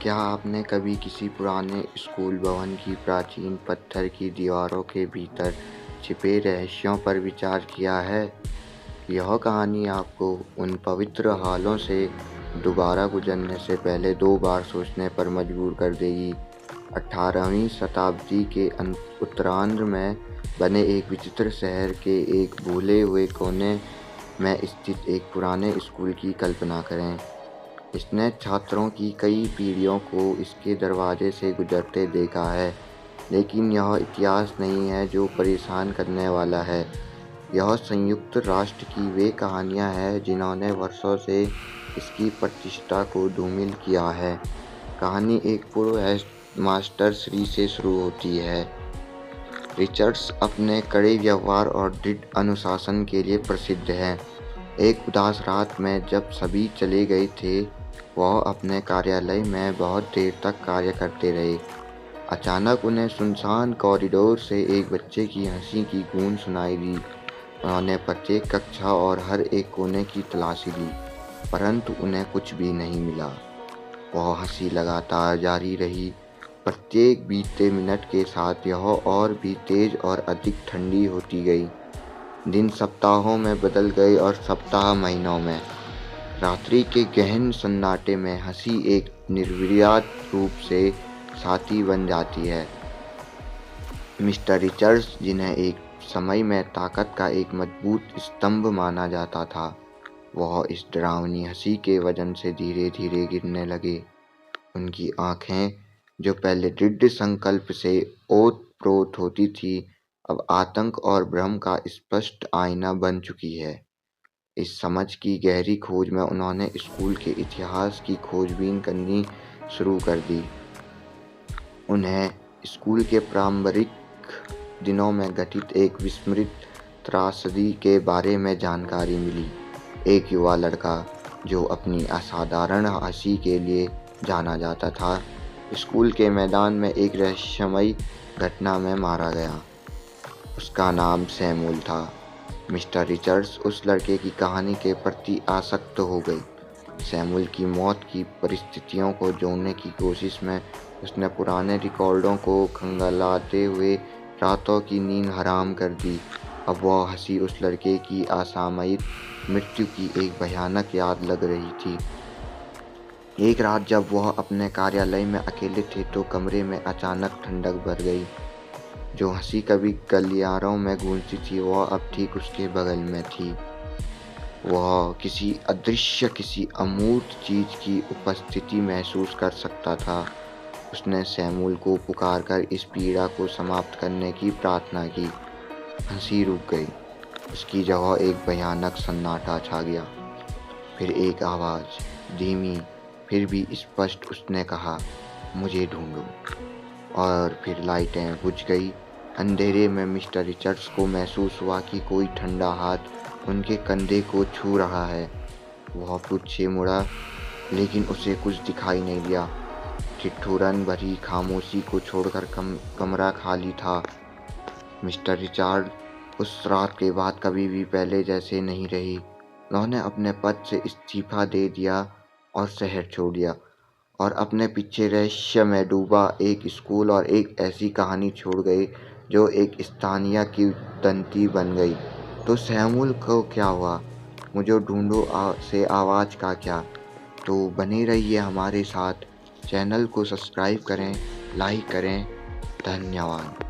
क्या आपने कभी किसी पुराने स्कूल भवन की प्राचीन पत्थर की दीवारों के भीतर छिपे रहस्यों पर विचार किया है? यह कहानी आपको उन पवित्र हालों से दोबारा गुजरने से पहले 2 बार सोचने पर मजबूर कर देगी। 18वीं शताब्दी के उत्तरार्ध में बने एक विचित्र शहर के एक भूले हुए कोने में स्थित एक पुराने स्कूल की कल्पना करें। इसने छात्रों की कई पीढ़ियों को इसके दरवाजे से गुजरते देखा है, लेकिन यह इतिहास नहीं है जो परेशान करने वाला है। यह संयुक्त राष्ट्र की वे कहानियां हैं जिन्होंने वर्षों से इसकी प्रतिष्ठा को धूमिल किया है। कहानी एक पूर्व हेडमास्टर श्री से शुरू होती है। रिचर्ड्स अपने कड़े व्यवहार और दृढ़ अनुशासन के लिए प्रसिद्ध है। एक उदास रात में जब सभी चले गए थे, वह अपने कार्यालय में बहुत देर तक कार्य करते रहे। अचानक उन्हें सुनसान कॉरिडोर से एक बच्चे की हंसी की गूंज सुनाई दी। उन्होंने प्रत्येक कक्षा और हर एक कोने की तलाशी ली, परंतु उन्हें कुछ भी नहीं मिला। वह हंसी लगातार जारी रही। प्रत्येक बीतते मिनट के साथ यह और भी तेज और अधिक ठंडी होती गई। दिन सप्ताहों में बदल गए और सप्ताह महीनों में। रात्रि के गहन सन्नाटे में हंसी एक निर्विवाद रूप से साथी बन जाती है। मिस्टर रिचर्ड्स, जिन्हें एक समय में ताकत का एक मजबूत स्तंभ माना जाता था, वह इस डरावनी हंसी के वजन से धीरे धीरे गिरने लगे। उनकी आंखें, जो पहले दृढ़ संकल्प से ओत-प्रोत होती थी, अब आतंक और भ्रम का स्पष्ट आईना बन चुकी है। इस समझ की गहरी खोज में उन्होंने स्कूल के इतिहास की खोजबीन करनी शुरू कर दी। उन्हें स्कूल के प्रारंभिक दिनों में घटित एक विस्मृत त्रासदी के बारे में जानकारी मिली। एक युवा लड़का, जो अपनी असाधारण हंसी के लिए जाना जाता था, स्कूल के मैदान में एक रहस्यमयी घटना में मारा गया। उसका नाम सैमुअल था। मिस्टर रिचर्ड्स उस लड़के की कहानी के प्रति आसक्त हो गई। सैमुअल की मौत की परिस्थितियों को जोड़ने की कोशिश में उसने पुराने रिकॉर्डों को खंगालते हुए रातों की नींद हराम कर दी। अब वह हंसी उस लड़के की असामयिक मृत्यु की एक भयानक याद लग रही थी। एक रात जब वह अपने कार्यालय में अकेले थे तो कमरे में अचानक ठंडक भर गई। जो हंसी कभी गलियारों में गूंजती थी, वह अब ठीक उसके बगल में थी। वह किसी अदृश्य, किसी अमूर्त चीज की उपस्थिति महसूस कर सकता था। उसने सैमुअल को पुकारकर इस पीड़ा को समाप्त करने की प्रार्थना की। हंसी रुक गई। उसकी जगह एक भयानक सन्नाटा छा गया। फिर एक आवाज़, धीमी फिर भी स्पष्ट, उसने कहा, मुझे ढूंढो। और फिर लाइटें बुझ गई। अंधेरे में मिस्टर रिचर्ड्स को महसूस हुआ कि कोई ठंडा हाथ उनके कंधे को छू रहा है। वह पीछे मुड़ा, लेकिन उसे कुछ दिखाई नहीं दिया। ठिठुरन भरी खामोशी को छोड़कर कमरा खाली था। मिस्टर रिचर्ड उस रात के बाद कभी भी पहले जैसे नहीं रही। उन्होंने अपने पद से इस्तीफा दे दिया और शहर छोड़ दिया, और अपने पीछे रहस्य में डूबा एक स्कूल और एक ऐसी कहानी छोड़ गए जो एक स्थानीय किंवदंती बन गई। तो सैमुअल को क्या हुआ? मुझे ढूंढो से आवाज़ का क्या? तो बने रहिए हमारे साथ। चैनल को सब्सक्राइब करें, लाइक करें। धन्यवाद।